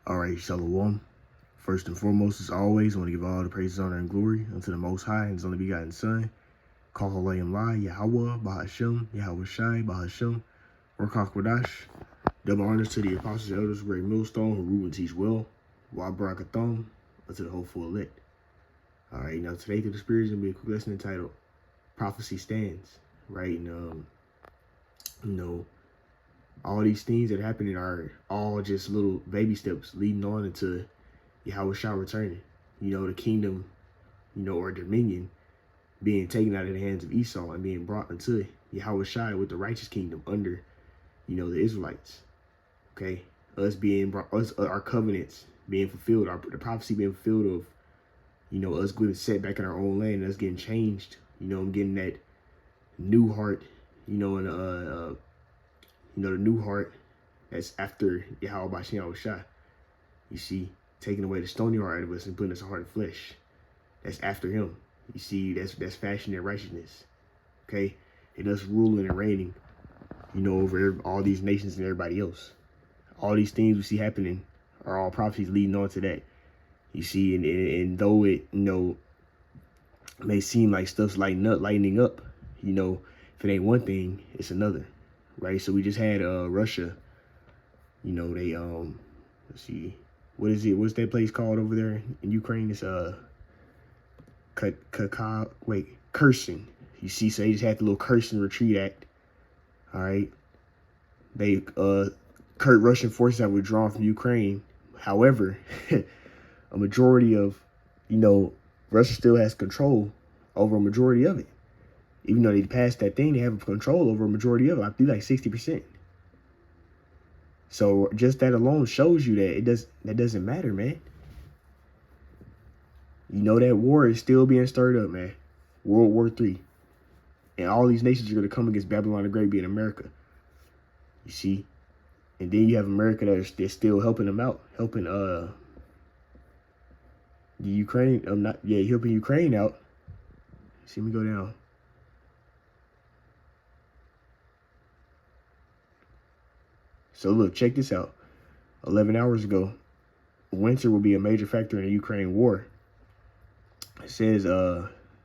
All right, Shalom. First and foremost, as always, I want to give all the praise, honor, and glory unto the Most High and His only begotten Son, Kahalayim La, Yahweh, Bahashem, Yahweh Shai, Bahashem, Rakach Wadash. Double honors to the apostles and elders, great millstone, who rule and teach well, Wa Barakathon, unto the hopeful elect. All right, now today through the Spirit is going to be a quick lesson entitled Prophecy Stands, right? And, all these things that are happening are all just little baby steps leading on into Yahweh Shah returning. The kingdom, or dominion being taken out of the hands of Esau and being brought into Yahweh Shah with the righteous kingdom under, the Israelites. Okay, us being brought, our covenants being fulfilled, the prophecy being fulfilled of, us getting set back in our own land, us getting changed. Getting that new heart, and the new heart that's after Yahweh Bashem Yahweh Shah. You see, taking away the stony heart out of us and putting us a heart of flesh. That's after him. You see, that's fashion and righteousness. Okay? And us ruling and reigning, over all these nations and everybody else. All these things we see happening are all prophecies leading on to that. You see, and though it, may seem like stuff's lightening up, if it ain't one thing, it's another. Right, so we just had Russia. They let's see, what is it? What's that place called over there in Ukraine? It's Kherson. You see, so they just had the little Kherson Retreat Act. All right, they Russian forces have withdrawn from Ukraine. However, a majority of Russia still has control over a majority of it. Even though they passed that thing, they have control over a majority of it. I think like 60%. So just that alone shows you that that doesn't matter, man. That war is still being stirred up, man. World War III. And all these nations are going to come against Babylon the Great, being America. You see? And then you have America that's still helping them out. Helping the Ukraine. Helping Ukraine out. See me go down. So look, check this out. 11 hours ago, winter will be a major factor in the Ukraine war. It says,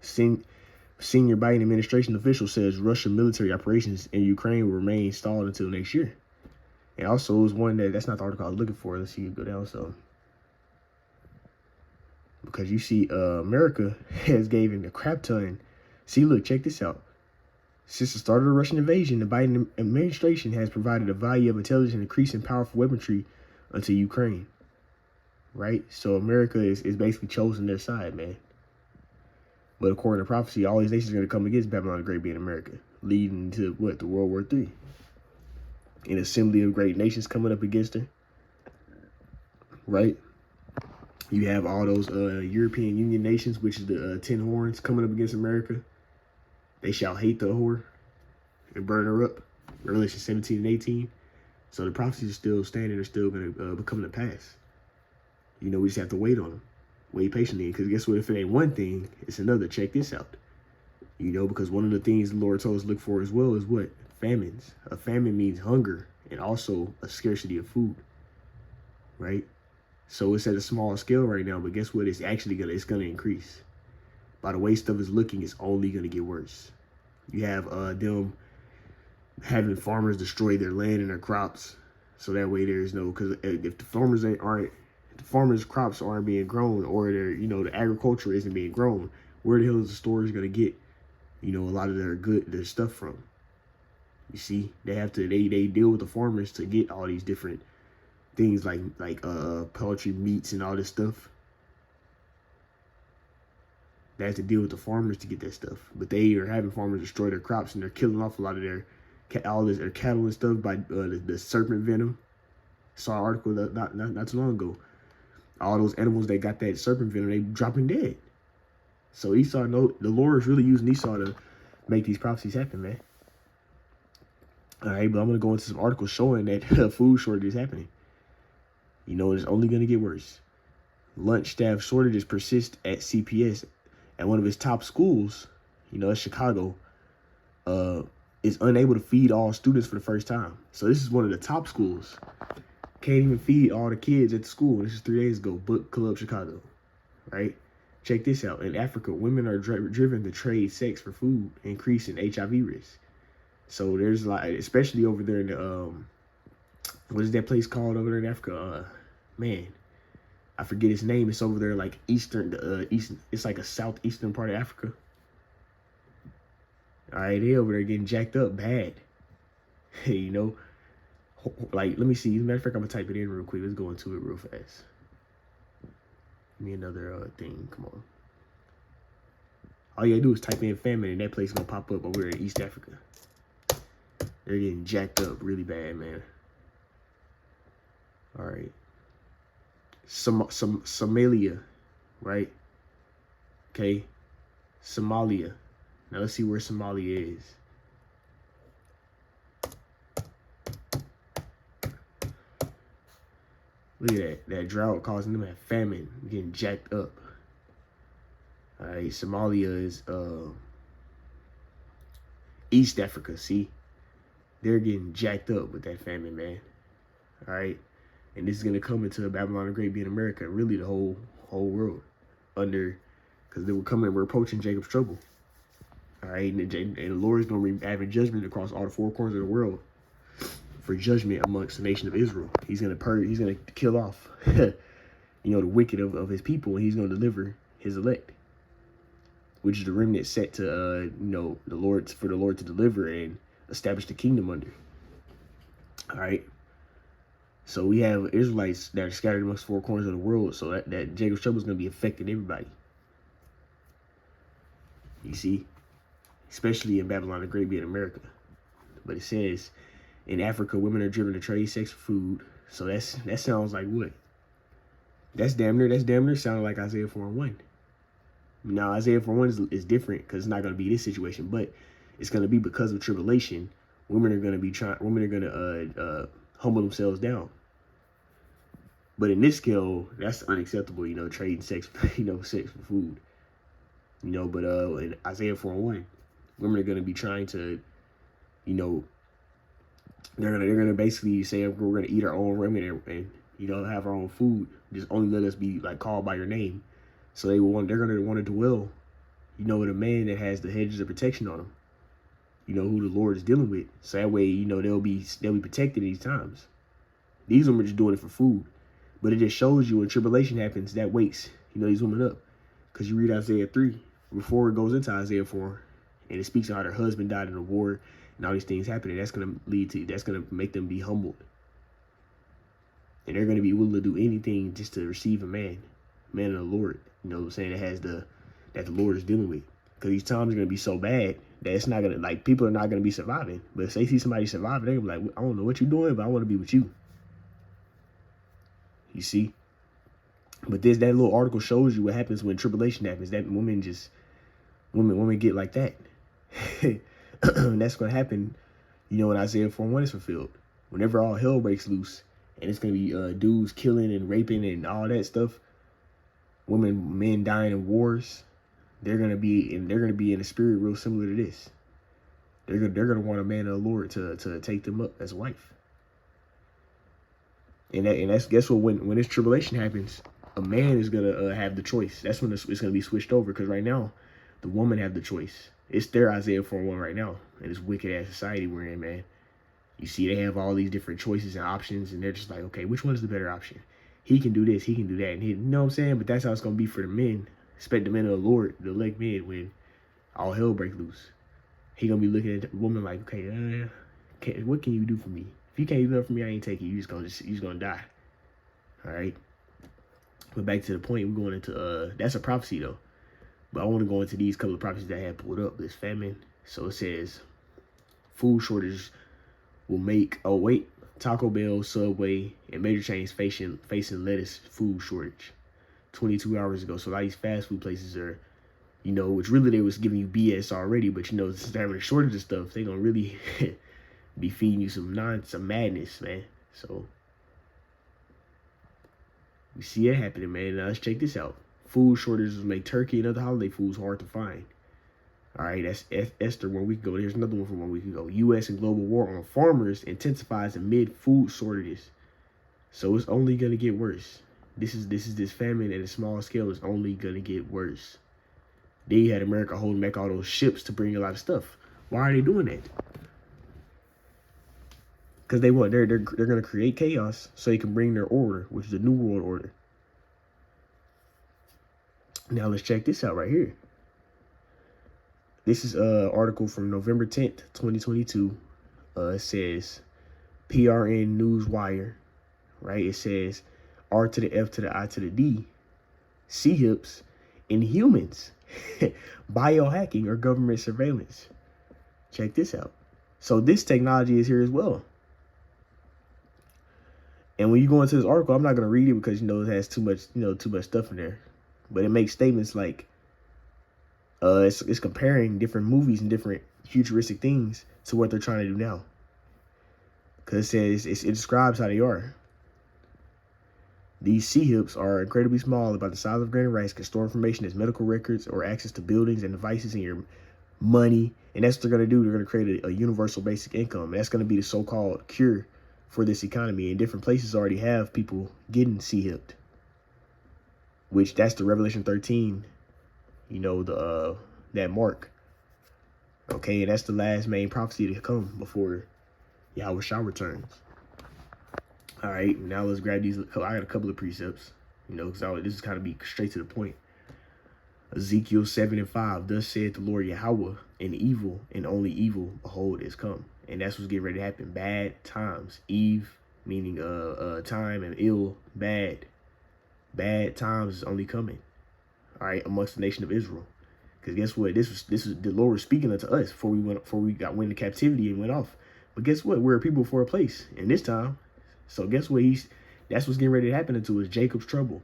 senior Biden administration official says Russian military operations in Ukraine will remain stalled until next year. And also, it was one that's not the article I was looking for. Let's see it go down. So, because you see, America has given a crap ton. See, look, check this out. Since the start of the Russian invasion, the Biden administration has provided a value of intelligence and increasing powerful weaponry unto Ukraine. Right? So America is basically chosen their side, man. But according to prophecy, all these nations are going to come against Babylon the Great, being America, leading to what? The World War III. An assembly of great nations coming up against her. Right? You have all those European Union nations, which is the 10 horns, coming up against America. They shall hate the whore and burn her up. Revelation 17 and 18. So the prophecies are still standing. They're still going to come to pass. We just have to wait on them. Wait patiently. Because guess what? If it ain't one thing, it's another. Check this out. Because one of the things the Lord told us to look for as well is what? Famines. A famine means hunger and also a scarcity of food. Right? So it's at a small scale right now. But guess what? It's actually going to increase. By the way stuff is looking, it's only going to get worse. You have them having farmers destroy their land and their crops. So that way there's no, because if the farmers' crops aren't being grown, or the agriculture isn't being grown, where the hell is the stores going to get, a lot of their stuff from? You see, they deal with the farmers to get all these different things like poultry, meats, and all this stuff. They have to deal with the farmers to get that stuff, but they are having farmers destroy their crops, and they're killing off a lot of their cattle and stuff by the serpent venom. Saw an article not too long ago. All those animals that got that serpent venom, they dropping dead. So Esau, the Lord is really using Esau to make these prophecies happen, man. All right, but I'm gonna go into some articles showing that food shortage is happening. It's only gonna get worse. Lunch staff shortages persist at CPS. At one of his top schools, Chicago, is unable to feed all students for the first time. So this is one of the top schools. Can't even feed all the kids at the school. This is 3 days ago. Book Club Chicago, right? Check this out. In Africa, women are driven to trade sex for food, increasing HIV risk. So there's like, especially over there in the what is that place called over there in Africa? Man, I forget its name. It's over there like eastern. It's like a southeastern part of Africa. All right, they over there getting jacked up bad. Hey, you know, like let me see. As a matter of fact, I'm gonna type it in real quick. Let's go into it real fast. Give me another thing. Come on. All you gotta do is type in famine, and that place is gonna pop up over there in East Africa. They're getting jacked up really bad, man. All right. Somalia, right? Okay. Somalia. Now let's see where Somalia is. Look at that drought causing them to have famine, getting jacked up. All right, Somalia is East Africa. See, they're getting jacked up with that famine, man. All right, and this is gonna come into Babylon the Great being America, really the whole world, under, because we're approaching Jacob's trouble. All right, and the Lord is gonna be having judgment across all the four corners of the world for judgment amongst the nation of Israel. He's gonna kill off, the wicked of his people, and he's gonna deliver his elect, which is the remnant set to, the Lord to deliver and establish the kingdom under. All right. So we have Israelites that are scattered amongst four corners of the world. So that Jacob's trouble is going to be affecting everybody. You see, especially in Babylon the Great being America. But it says, in Africa, women are driven to trade sex for food. So that sounds like what? That's damn near sounding like Isaiah 4:1. Now, Isaiah 4:1 is different because it's not going to be this situation, but it's going to be because of tribulation. Women are going to humble themselves down. But in this scale, that's unacceptable, trading sex, sex for food. But in Isaiah 4:1, women are going to be trying to, they're gonna basically say we're gonna eat our own women and have our own food. Just only let us be like called by your name. So they're gonna want to dwell, with a man that has the hedges of protection on them. Who the Lord is dealing with. So that way, they'll be protected these times. These women are just doing it for food. But it just shows you when tribulation happens, that wakes, these women up. Because you read Isaiah 3 before it goes into Isaiah 4, and it speaks of how their husband died in a war and all these things happening. That's going to make them be humbled. And they're going to be willing to do anything just to receive a man of the Lord, that the Lord is dealing with. Because these times are going to be so bad that it's not going to, people are not going to be surviving. But if they see somebody surviving, they're going to be like, I don't know what you're doing, but I want to be with you. You see? But that little article shows you what happens when tribulation happens. That women get like that. And that's going to happen, when Isaiah 4:1 is fulfilled. Whenever all hell breaks loose, and it's going to be dudes killing and raping and all that stuff, men dying in wars, they're going to be in a spirit real similar to this. They're going to want a man of the Lord to take them up as a wife. And that's guess what, when this tribulation happens, a man is gonna have the choice. That's when it's gonna be switched over, because right now the woman have the choice. It's their Isaiah 4:1 right now in this wicked ass society we're in, man. You see, they have all these different choices and options, and they're just like, okay, which one is the better option? He can do this, he can do that, and you know what I'm saying? But that's how it's gonna be for the men, especially the men of the Lord, the elect men, when all hell break loose. He gonna be looking at the woman like, okay, what can you do for me? If you can't do nothing for me, I ain't taking you. You're just gonna die. All right. But back to the point, we're going into that's a prophecy though. But I want to go into these couple of prophecies that I had pulled up. This famine. So it says, food shortage will make. Oh wait, Taco Bell, Subway, and major chains facing lettuce food shortage 22 hours ago. So a lot of these fast food places are, which really they was giving you BS already, but since they're having a shortage of stuff, they gonna really be feeding you some madness, man. So we see it happening, man. Now let's check this out. Food shortages make turkey and other holiday foods hard to find. All right, that's Esther 1 week ago. Here's another one from 1 week ago. U.S. and global war on farmers intensifies amid food shortages. So it's only gonna get worse. This famine at a small scale is only gonna get worse. They had America holding back all those ships to bring a lot of stuff. Why are they doing that? Because they want they're gonna create chaos so they can bring their order, which is the New World Order. Now let's check this out right here. This is an article from November 10th, 2022. It says PRN Newswire, right? It says R to the F to the I to the D, CHIPs in humans, biohacking or government surveillance. Check this out. So this technology is here as well. And when you go into this article, I'm not going to read it because, it has too much stuff in there. But it makes statements like, it's comparing different movies and different futuristic things to what they're trying to do now. Because it describes how they are. These CHIPs are incredibly small, about the size of grain of rice, can store information as medical records or access to buildings and devices in your money. And that's what they're going to do. They're going to create a universal basic income. That's going to be the so-called cure for this economy. And different places already have people getting CHIPed, which that's the Revelation 13, that mark. Okay, and that's the last main prophecy to come before Yahweh Shah returns. All right, now let's grab these. I got a couple of precepts, because this is kind of be straight to the point. Ezekiel 7:5, thus saith the Lord Yahweh, and evil and only evil, behold, is come. And that's what's getting ready to happen. Bad times. Eve, meaning time, and ill, bad. Bad times is only coming. All right, amongst the nation of Israel. Because guess what? This is the Lord was speaking unto us before we went into captivity and went off. But guess what? We're a people for a place in this time. So guess what? That's what's getting ready to happen to us. Jacob's trouble.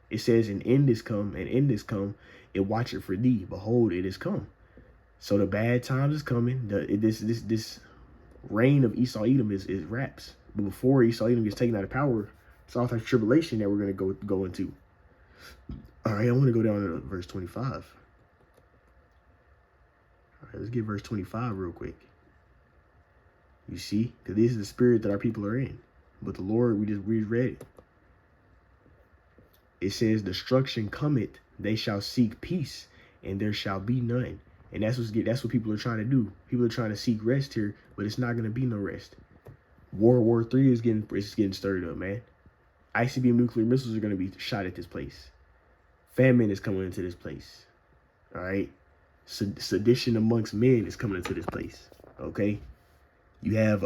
It says, "And in this come, and in this come, it watcheth for thee. Behold, it is come." So the bad times is coming. This reign of Esau Edom is wraps. But before Esau Edom gets taken out of power, it's all types of tribulation that we're gonna go into. All right, I want to go down to verse 25. All right, let's get verse 25 real quick. You see, because this is the spirit that our people are in. But the Lord, we read it. It says, "Destruction cometh; they shall seek peace, and there shall be none." And that's what people are trying to do. People are trying to seek rest here, but it's not going to be no rest. World War III is getting stirred up, man. ICBM nuclear missiles are going to be shot at this place. Famine is coming into this place. All right. Sedition amongst men is coming into this place. Okay. You have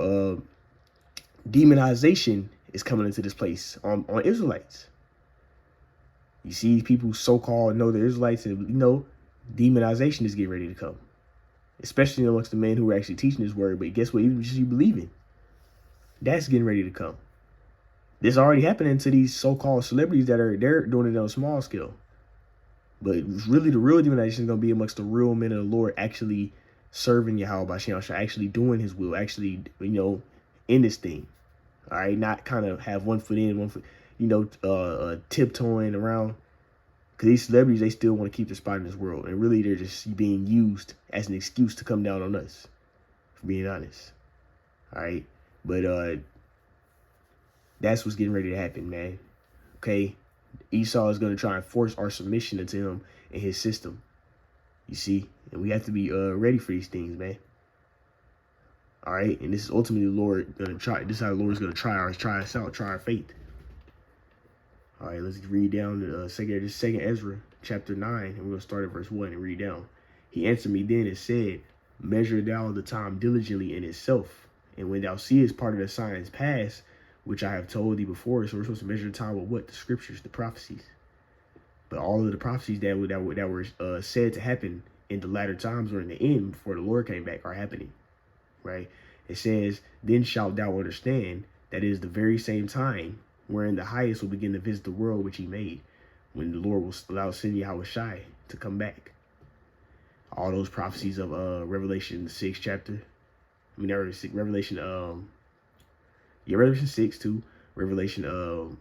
demonization is coming into this place on Israelites. You see people so-called know the Israelites, and demonization is getting ready to come, especially amongst the men who are actually teaching this word. But guess what? Even just you believe in, that's getting ready to come. This already happening to these so-called celebrities they're doing it on a small scale. But really, the real demonization is going to be amongst the real men of the Lord actually serving Yahweh B'Shem, actually doing his will, actually, in this thing. All right, not kind of have one foot in, one foot, tiptoeing around. Because these celebrities, they still want to keep their spot in this world. And really, they're just being used as an excuse to come down on us, for being honest. All right, but that's what's getting ready to happen, man. Okay, Esau is going to try and force our submission into him and his system. You see, and we have to be ready for these things, man. All right, and this is ultimately the Lord going to try. This is how the Lord is going to try us out, try our faith. All right, let's read down to second Ezra chapter 9, and we're going to start at verse 1 and read down. "He answered me then and said, Measure thou the time diligently in itself, and when thou seest part of the signs pass, which I have told thee before." So we're supposed to measure the time with what? The scriptures, the prophecies. But all of the prophecies that were said to happen in the latter times or in the end before the Lord came back are happening, right? It says, "Then shalt thou understand that it is the very same time wherein the highest will begin to visit the world which he made, when the Lord will allow Sidi Yahweh Shai to come back." All those prophecies of Revelation 6 chapter. Revelation 6 too. Revelation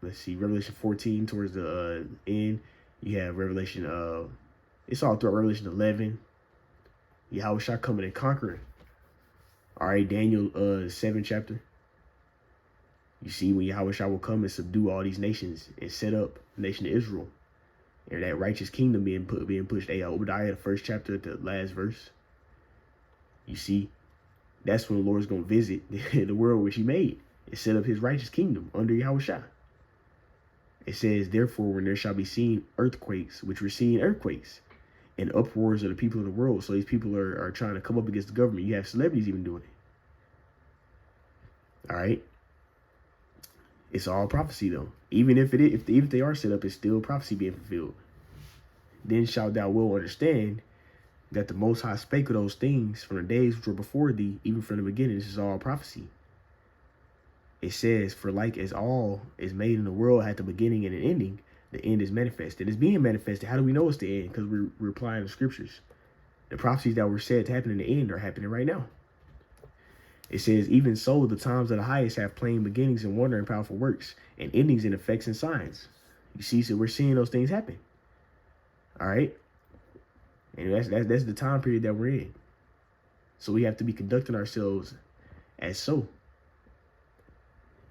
Revelation 14 towards the end. You have Revelation it's all throughout Revelation 11. Yahweh Shai coming and conquering. All right, Daniel 7 chapter. You see, when Yahweh Shah will come and subdue all these nations and set up the nation of Israel, and that righteous kingdom being pushed. Hey, Obadiah, the first chapter, the last verse. You see, that's when the Lord's going to visit the world which he made and set up his righteous kingdom under Yahweh Shah. It says, therefore, when there shall be seen earthquakes, which we're seeing earthquakes, and uproars of the people of the world. So these people are trying to come up against the government. You have celebrities even doing it. All right. It's all prophecy, though. Even if they are set up, it's still prophecy being fulfilled. Then shalt thou well understand that the Most High spake of those things from the days which were before thee, even from the beginning. This is all prophecy. It says, for like as all is made in the world had the beginning and an ending, the end is manifested. It's being manifested. How do we know it's the end? Because we're applying the scriptures. The prophecies that were said to happen in the end are happening right now. It says, even so, the times of the highest have plain beginnings and wonder and powerful works, and endings in effects and signs. You see, so we're seeing those things happen. All right. And that's the time period that we're in. So we have to be conducting ourselves as so.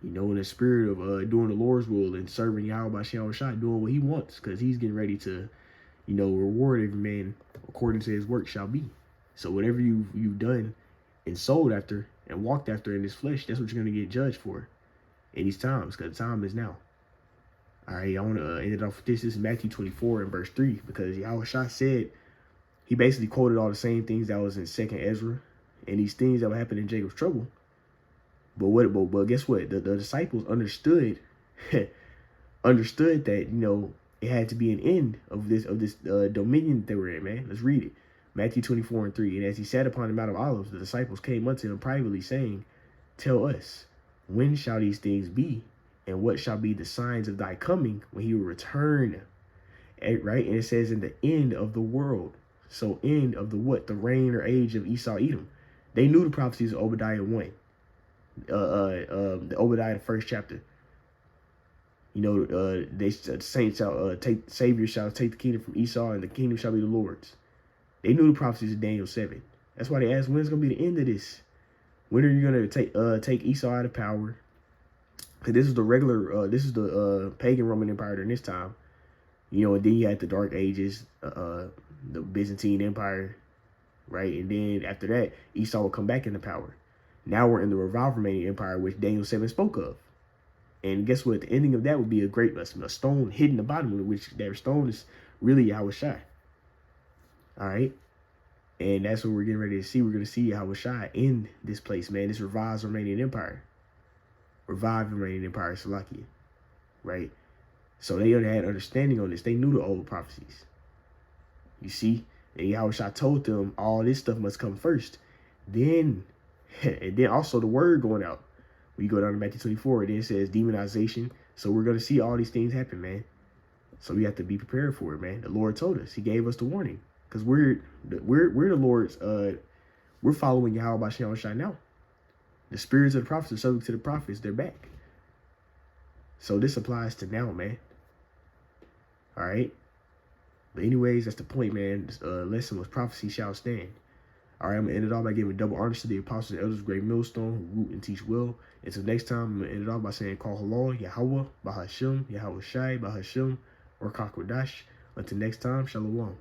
You know, in the spirit of doing the Lord's will and serving Yahweh Shem Shah, doing what he wants, because he's getting ready to, you know, reward every man according to his work shall be. So whatever you've done and sold after and walked after in this flesh, that's what you're going to get judged for in these times, because the time is now. All right, I want to end it off with this. This is Matthew 24 and verse 3, because Yahweh Shah said, he basically quoted all the same things that was in 2nd Ezra and these things that would happen in Jacob's trouble. But guess what? The disciples understood understood that, you know, it had to be an end of this dominion that they were in, man. Let's read it. Matthew 24 and 3. And as he sat upon the Mount of Olives, the disciples came unto him privately, saying, tell us, when shall these things be? And what shall be the signs of thy coming when he will return? Right? And it says, in the end of the world. So end of the what? The reign or age of Esau Edom. They knew the prophecies of Obadiah 1. The Obadiah, the first chapter. You know, the saints shall Savior shall take the kingdom from Esau, and the kingdom shall be the Lord's. They knew the prophecies of Daniel 7. That's why they asked, when's going to be the end of this? When are you going to take Esau out of power? Because this is the regular, this is the pagan Roman Empire during this time. You know, and then you had the Dark Ages, the Byzantine Empire, right? And then after that, Esau will come back into power. Now we're in the revived Romanian Empire, which Daniel 7 spoke of. And guess what? The ending of that would be a stone hidden in the bottom of which that stone is really Yahweh Shai. All right. And that's what we're getting ready to see. We're going to see Yahweh Shai in this place, man. This revived Romanian Empire. Revived Romanian Empire, Salakia. Right? So they had understanding on this. They knew the old prophecies. You see? And Yahweh Shai told them all this stuff must come first. Then, and then also the word going out. When you go down to Matthew 24, it then says demonization. So we're going to see all these things happen, man. So we have to be prepared for it, man. The Lord told us. He gave us the warning. Because we're the Lord's, we're following Yahweh Shem Shai now. The spirits of the prophets are subject to the prophets. They're back. So this applies to now, man. All right. But anyways, that's the point, man. This lesson was prophecy shall stand. All right, I'm going to end it off by giving double honors to the apostles and elders of Great Millstone who root and teach well. Until next time, I'm going to end it off by saying, Call halal, Yahweh, Bahashim, Yahweh Shai, Bahashim, or Kakwadash. Until next time, Shalom.